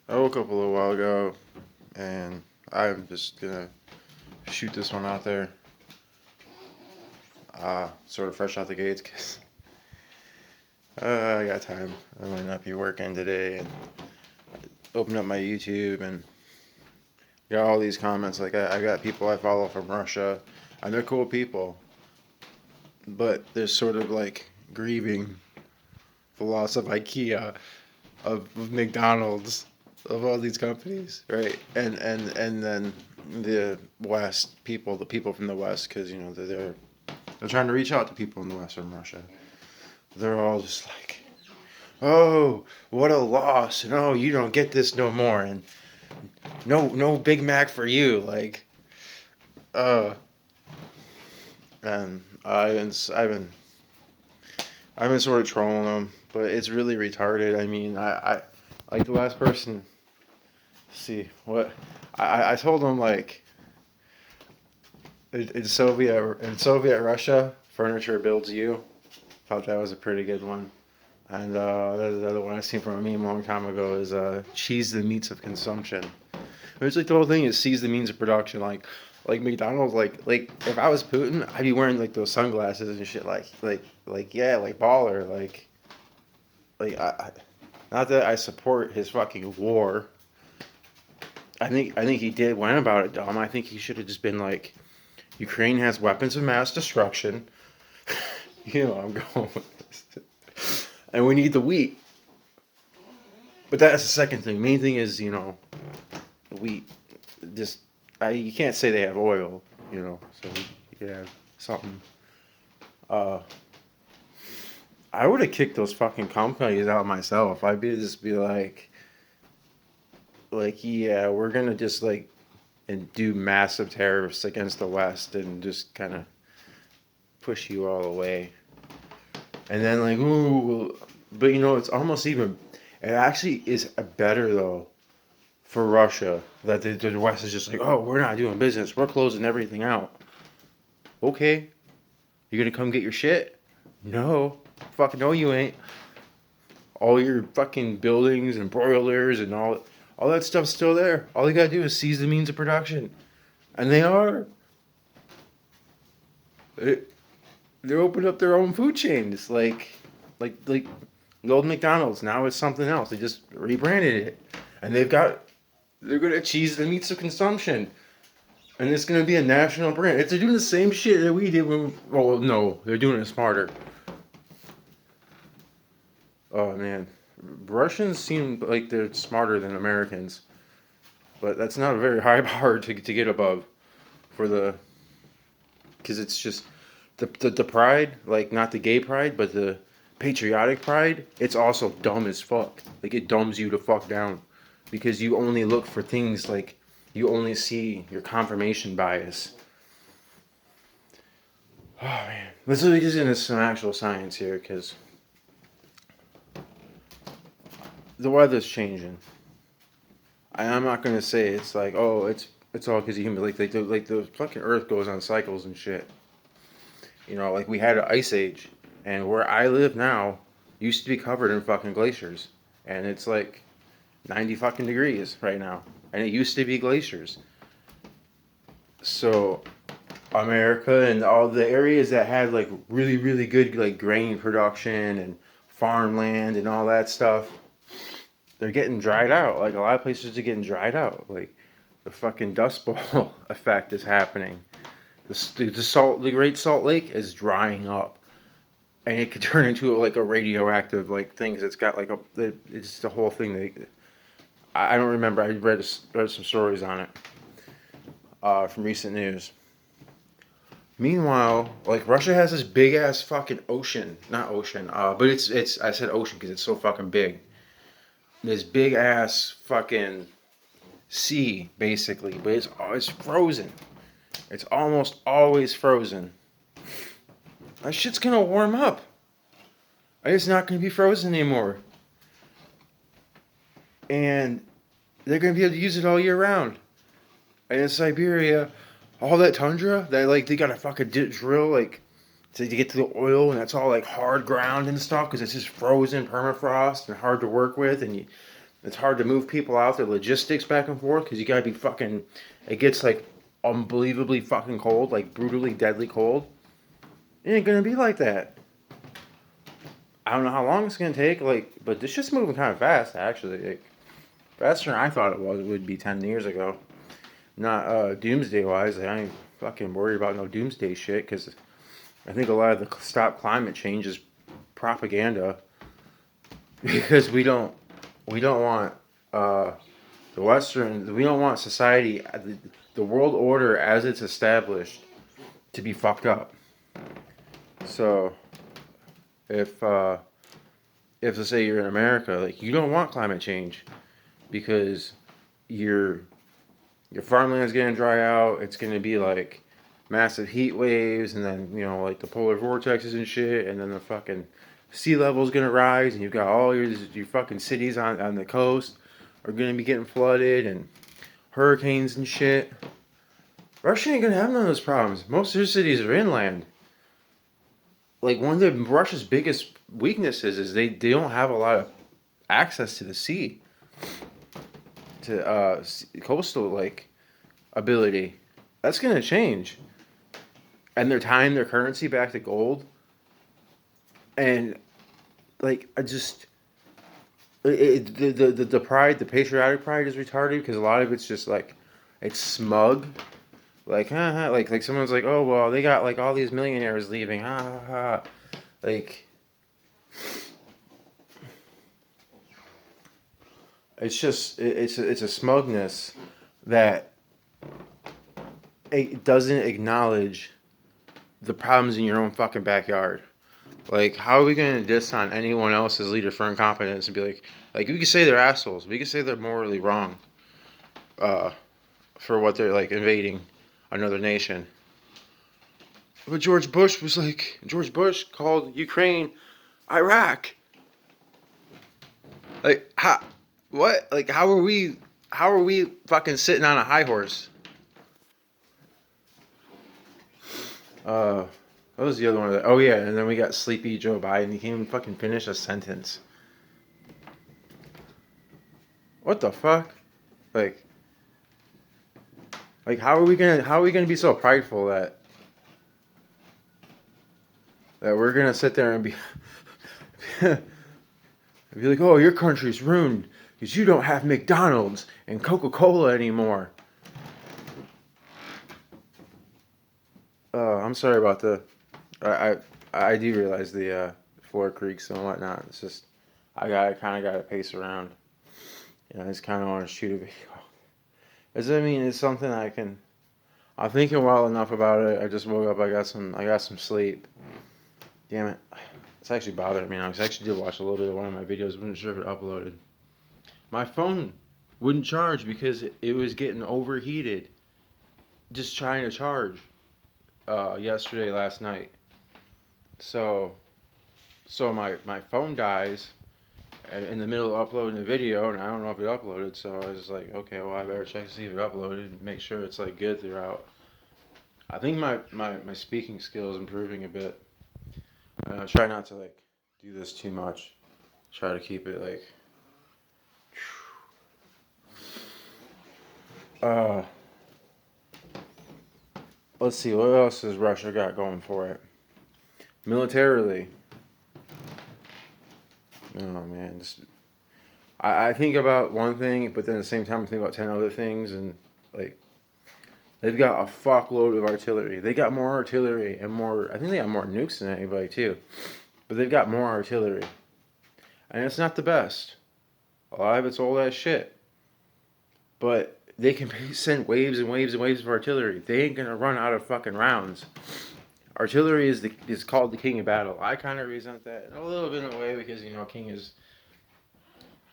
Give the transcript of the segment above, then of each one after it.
I woke up a little while ago, and I'm just gonna shoot this one out there. Sort of fresh out the gates, cause I got time. I might not be working today, and open up my YouTube and got all these comments. Like I got people I follow from Russia, and they're cool people, but they're sort of like grieving the loss of IKEA, of McDonald's, of all these companies, right? And then the West people, the people from the West, because they're trying to reach out to people in the Western Russia. They're all just like, oh, what a loss, and oh, you don't get this no more, and no Big Mac for you, like, uh, and I've been sort of trolling them, but it's really retarded. I mean, I like the last person. See what I told them, like, in Soviet Russia, furniture builds you. Thought that was a pretty good one. And the other one I seen from a meme a long time ago is cheese the meats of consumption. It's like the whole thing is seize the means of production. Like McDonald's, like if I was Putin, I'd be wearing like those sunglasses and shit. Like yeah, like baller. Like not that I support his fucking war. I think he did went about it dumb. I think he should have just been like, Ukraine has weapons of mass destruction. I'm going with this. And we need the wheat. But that's the second thing. Main thing is, the wheat. Just you can't say they have oil, so you could have something. Uh, I would have kicked those fucking companies out myself. I'd just be like, yeah, we're gonna just like and do massive tariffs against the West and just kind of push you all away. And then like, ooh, but it's almost even. It actually is better though for Russia that the West is just like, oh, we're not doing business. We're closing everything out. Okay, you gonna come get your shit? No, fucking no, you ain't. All your fucking buildings and broilers and all that stuff's still there. All you gotta do is seize the means of production, and they are. They opened up their own food chains, like the old McDonald's. Now it's something else. They just rebranded it, and they're gonna cheese the meats of consumption, and it's gonna be a national brand. They're doing the same shit that we did when. Well, no, they're doing it smarter. Oh man, Russians seem like they're smarter than Americans, but that's not a very high bar to get above for the because it's just the pride, like not the gay pride, but the patriotic pride. It's also dumb as fuck. Like it dumbs you to fuck down because you only look for things like you only see your confirmation bias. Oh man, let's really get into some actual science here because the weather's changing. I'm not gonna say it's like, oh, it's all because of human. Like the fucking Earth goes on cycles and shit. Like we had an ice age, and where I live now used to be covered in fucking glaciers, and it's like 90 fucking degrees right now, and it used to be glaciers. So America and all the areas that had like really really good like grain production and farmland and all that stuff, they're getting dried out. Like a lot of places are getting dried out. Like the fucking Dust Bowl effect is happening. The Great Salt Lake is drying up, and it could turn into like a radioactive like thing. 'Cause it's got like it's the whole thing. I don't remember. I read some stories on it from recent news. Meanwhile, like Russia has this big ass fucking ocean, not ocean, but it's I said ocean because it's so fucking big. This big ass fucking sea basically, but it's frozen. It's almost always frozen. That shit's gonna warm up. It's not gonna be frozen anymore. And they're gonna be able to use it all year round. And in Siberia, all that tundra, that like they gotta fucking drill like to get to the oil, and that's all like hard ground and stuff because it's just frozen permafrost and hard to work with, and It's hard to move people out, the logistics back and forth, because you gotta be fucking. It gets like unbelievably fucking cold, like brutally deadly cold. It ain't gonna be like that. I don't know how long it's gonna take, like, but this shit's moving kind of fast, actually. Like, faster than I thought it would be 10 years ago. Not doomsday wise. I ain't fucking worried about no doomsday shit, because I think a lot of the stop climate change is propaganda. Because we don't want we don't want society, the world order as it's established, to be fucked up. So if let's say you're in America, like, you don't want climate change, because your farmland's gonna dry out. It's gonna be like massive heat waves, and then, you know, like the polar vortexes and shit, and then the fucking sea level's gonna rise, and you've got all your fucking cities on the coast are gonna be getting flooded, and hurricanes and shit. Russia ain't gonna have none of those problems. Most of their cities are inland. Like, one of Russia's biggest weaknesses is they don't have a lot of access to the sea, to coastal like ability. That's gonna change, and they're tying their currency back to gold. And like, I just the pride, the patriotic pride is retarded, because a lot of it's just like, it's smug. Like, like someone's like, oh well, they got like all these millionaires leaving, ha ha ha. Like, it's just it's a smugness that it doesn't acknowledge the problems in your own fucking backyard. Like, how are we going to diss on anyone else's leader for incompetence and be like, we can say they're assholes. We can say they're morally wrong for what they're, like, invading another nation. But George Bush called Ukraine Iraq. Like, how, what? Like, how are we fucking sitting on a high horse? What was the other one? Oh yeah, and then we got Sleepy Joe Biden. He can't even fucking finish a sentence. What the fuck? Like, how are we gonna be so prideful that we're gonna sit there and be be like, oh, your country's ruined because you don't have McDonald's and Coca-Cola anymore. I'm sorry about I do realize the floor creaks and whatnot. It's just I kind of got to pace around. You know, I just kind of want to shoot a video. It's something I'm thinking well enough about it. I just woke up. I got some sleep. Damn it. It's actually bothering me now, because I actually did watch a little bit of one of my videos. Wasn't sure if it uploaded. My phone wouldn't charge because it was getting overheated just trying to charge last night. So my phone dies in the middle of uploading the video, and I don't know if it uploaded. So I was like, okay, well, I better check to see if it uploaded and make sure it's like good throughout. I think my speaking skill is improving a bit. Try not to like do this too much. Try to keep it like. Let's see, what else has Russia got going for it? Militarily. Oh man, I think about one thing, but then at the same time I think about 10 other things, and like, they've got a fuckload of artillery. They got more artillery and more. I think they got more nukes than anybody too, but they've got more artillery, and it's not the best. A lot of it's old ass shit, but they can send waves and waves and waves of artillery. They ain't gonna run out of fucking rounds. Artillery is called the king of battle. I kind of resent that in a little bit of a way, because, you know, king is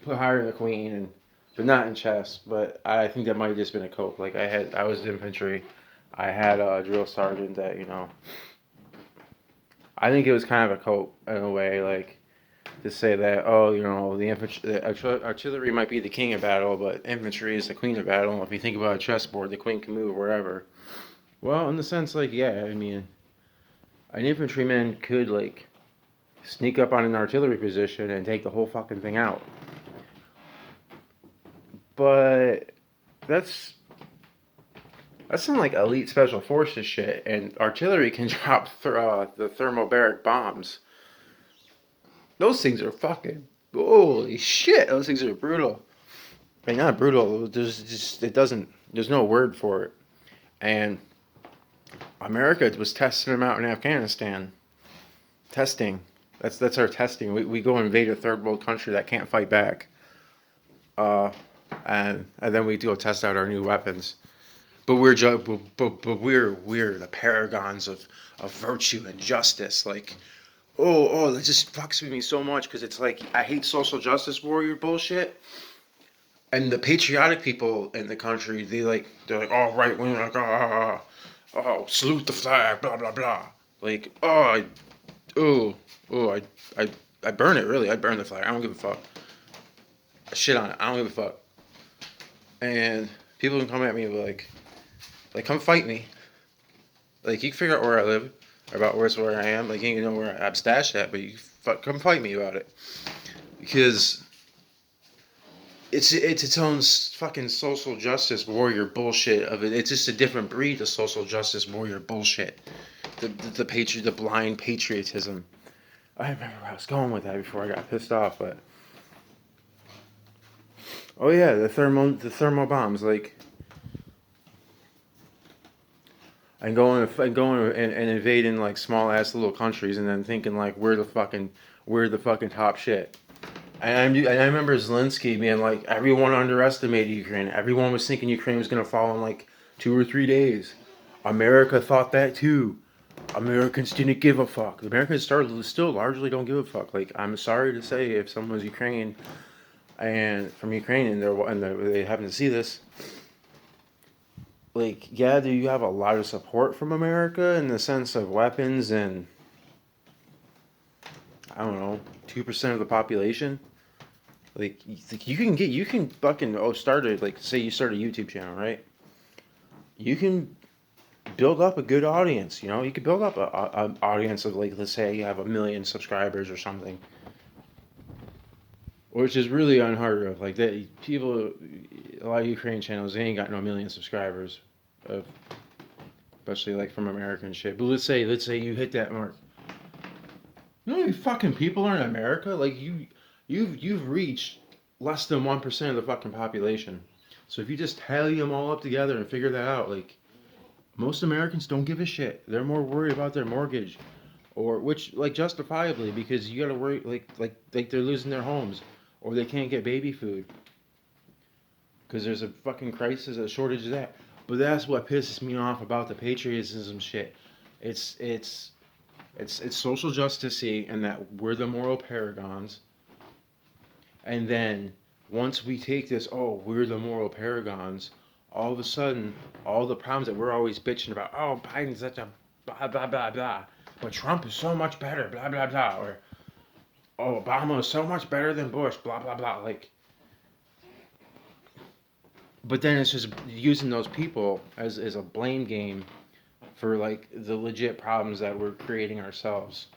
put higher than the queen, but not in chess. But I think that might have just been a cope. Like, I was infantry. I had a drill sergeant that, you know, I think it was kind of a cope in a way, like, to say that, oh, you know, the artillery might be the king of battle, but infantry is the queen of battle. If you think about a chessboard, the queen can move wherever. Well, in the sense, like, yeah, I mean, an infantryman could, like, sneak up on an artillery position and take the whole fucking thing out. but that's some like elite special forces shit, and artillery can drop the thermobaric bombs. Those things are fucking holy shit. Those things are brutal. I mean, not brutal. There's no word for it. And America was testing them out in Afghanistan. Testing. That's our testing. We go invade a third world country that can't fight back. Uh, and then we go test out our new weapons. But we're the paragons of virtue and justice. Like, that just fucks with me so much because it's like I hate social justice warrior bullshit. And the patriotic people in the country, they're like, oh, right wing, like, salute the flag, blah blah blah. Like, oh, I, I, I burn it really. I burn the flag. I don't give a fuck. I shit on it. I don't give a fuck. And people can come at me like, come fight me. Like, you can figure out where I live, about where I am. Like, you can know where I'm stashed at, but come fight me about it. Because it's its own fucking social justice warrior bullshit of it. It's just a different breed of social justice warrior bullshit. The blind patriotism. I remember where I was going with that before I got pissed off, but oh yeah, the thermo bombs, like, and going and invading like small ass little countries, and then thinking like we're the fucking top shit. And I remember Zelensky being like, everyone underestimated Ukraine. Everyone was thinking Ukraine was gonna fall in like 2 or 3 days. America thought that too. Americans didn't give a fuck. Americans still largely don't give a fuck. Like, I'm sorry to say, if someone's Ukraine and from Ukraine and they happen to see this, like, yeah, do you have a lot of support from America in the sense of weapons and I don't know, 2% of the population? Like, you can fucking say you start a YouTube channel, right? You can build up a good audience. You know, you could build up a audience of, like, let's say you have 1 million subscribers or something, which is really unheard of. Like, that people, a lot of Ukrainian channels, they ain't got no million subscribers, especially like from American shit. But let's say you hit that mark. You know how many fucking people are in America? Like, you've reached less than 1% of the fucking population. So if you just tally them all up together and figure that out, like, most Americans don't give a shit. They're more worried about their mortgage, or which, like, justifiably, because you gotta worry, like they're losing their homes, or they can't get baby food because there's a fucking crisis, a shortage of that. But that's what pisses me off about the patriotism shit. It's social justice-y, and that we're the moral paragons. And then once we take this, we're the moral paragons, all of a sudden, all the problems that we're always bitching about, Biden's such a blah, blah, blah, blah, but Trump is so much better, blah, blah, blah, or, Obama is so much better than Bush, blah, blah, blah, like, but then it's just using those people as a blame game for, like, the legit problems that we're creating ourselves.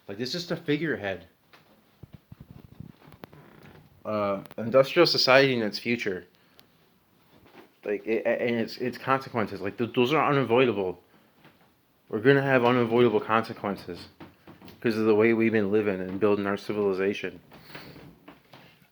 Like, it's just a figurehead. Industrial society and its future. Like, and its consequences. Like, those are unavoidable. We're gonna have unavoidable consequences because of the way we've been living and building our civilization.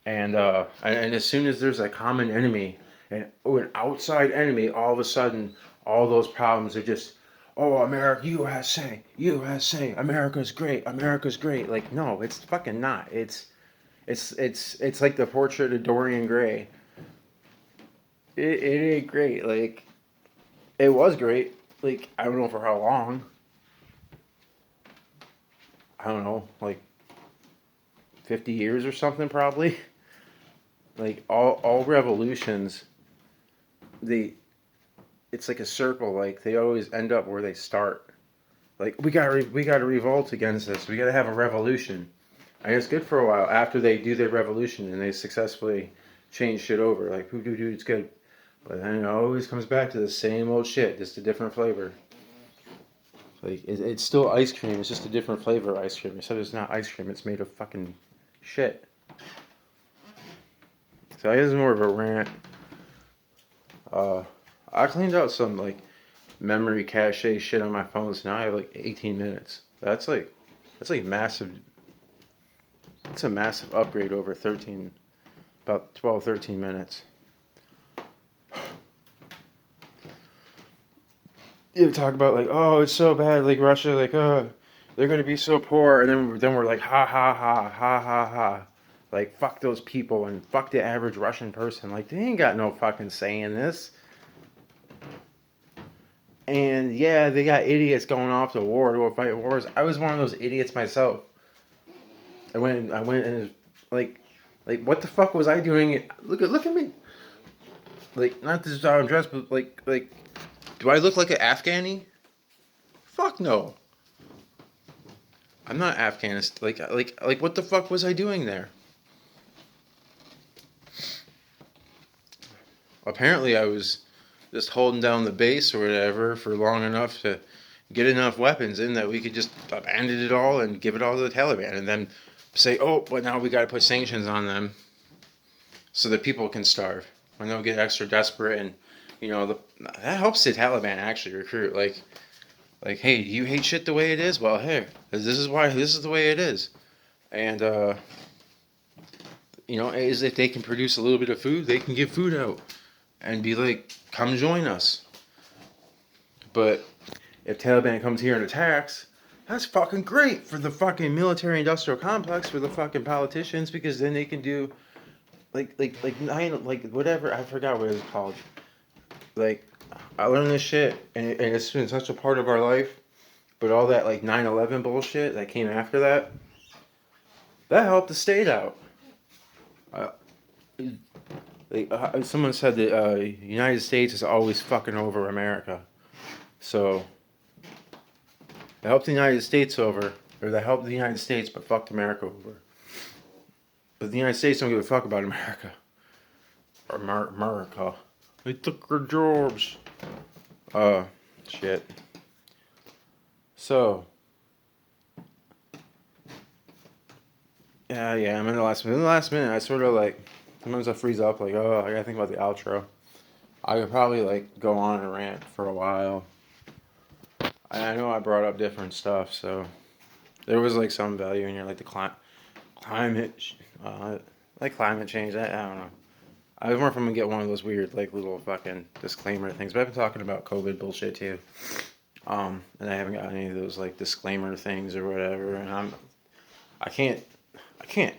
And as soon as there's a common enemy and an outside enemy, all of a sudden, all those problems are just, America, USA, America's great. Like, no, it's fucking not. It's like the portrait of Dorian Gray. It ain't great. Like, it was great. Like, I don't know for how long. I don't know, like 50 years or something, probably. Like, all revolutions, it's like a circle. Like, they always end up where they start. Like, we gotta revolt against this. We gotta have a revolution. And it's good for a while after they do their revolution and they successfully change shit over. Like, it's good. But then it always comes back to the same old shit, just a different flavor. Like, it's still ice cream. It's just a different flavor of ice cream. Except it's not ice cream. It's made of fucking shit. So I guess it's more of a rant. I cleaned out some like memory cache shit on my phone, so now I have like 18 minutes. That's like massive. It's a massive upgrade over 13, about 12, 13 minutes. You talk about like, oh, it's so bad, like Russia, like, they're gonna be so poor, and then we're like, ha ha ha ha ha ha, like fuck those people and fuck the average Russian person, like they ain't got no fucking say in this. And yeah, they got idiots going off to war to fight wars. I was one of those idiots myself. I went and like what the fuck was I doing? Look at me. Like not this is how I'm dressed, but like do I look like an Afghani? Fuck no. I'm not Afghanistan. Like what the fuck was I doing there? Apparently I was just holding down the base or whatever for long enough to get enough weapons in that we could just abandon it all and give it all to the Taliban and then say, oh, but now we got to put sanctions on them so that people can starve when they'll get extra desperate and that helps the Taliban actually recruit like hey, you hate shit the way it is, well hey, this is the way it is. And is if they can produce a little bit of food, they can give food out and be like, come join us. But if Taliban comes here and attacks, that's fucking great for the fucking military industrial complex, for the fucking politicians, because then they can do like whatever, I forgot what it's called. Like I learned this shit and it's been such a part of our life, but all that like 9/11 bullshit that came after that helped the state out. Someone said that United States is always fucking over America. So they helped the United States over, or they helped the United States but fucked America over. But the United States don't give a fuck about America. Or America. They took our jobs. Shit. So. Yeah, I'm in the last minute. In the last minute, I sort of like, sometimes I freeze up, like, oh, I gotta think about the outro. I could probably like go on and rant for a while. I know I brought up different stuff, so there was like some value in here, like the climate, like climate change. I don't know. I was more from gonna get one of those weird like little fucking disclaimer things, but I've been talking about COVID bullshit too. And I haven't got any of those like disclaimer things or whatever, and I can't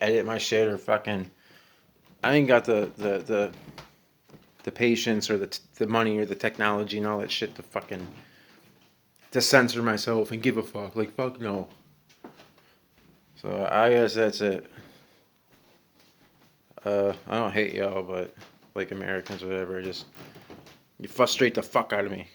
edit my shit or fucking. I ain't got the patience or the money or the technology and all that shit to censor myself and give a fuck. Like fuck no. So I guess that's it. I don't hate y'all, but like Americans or whatever, just you frustrate the fuck out of me.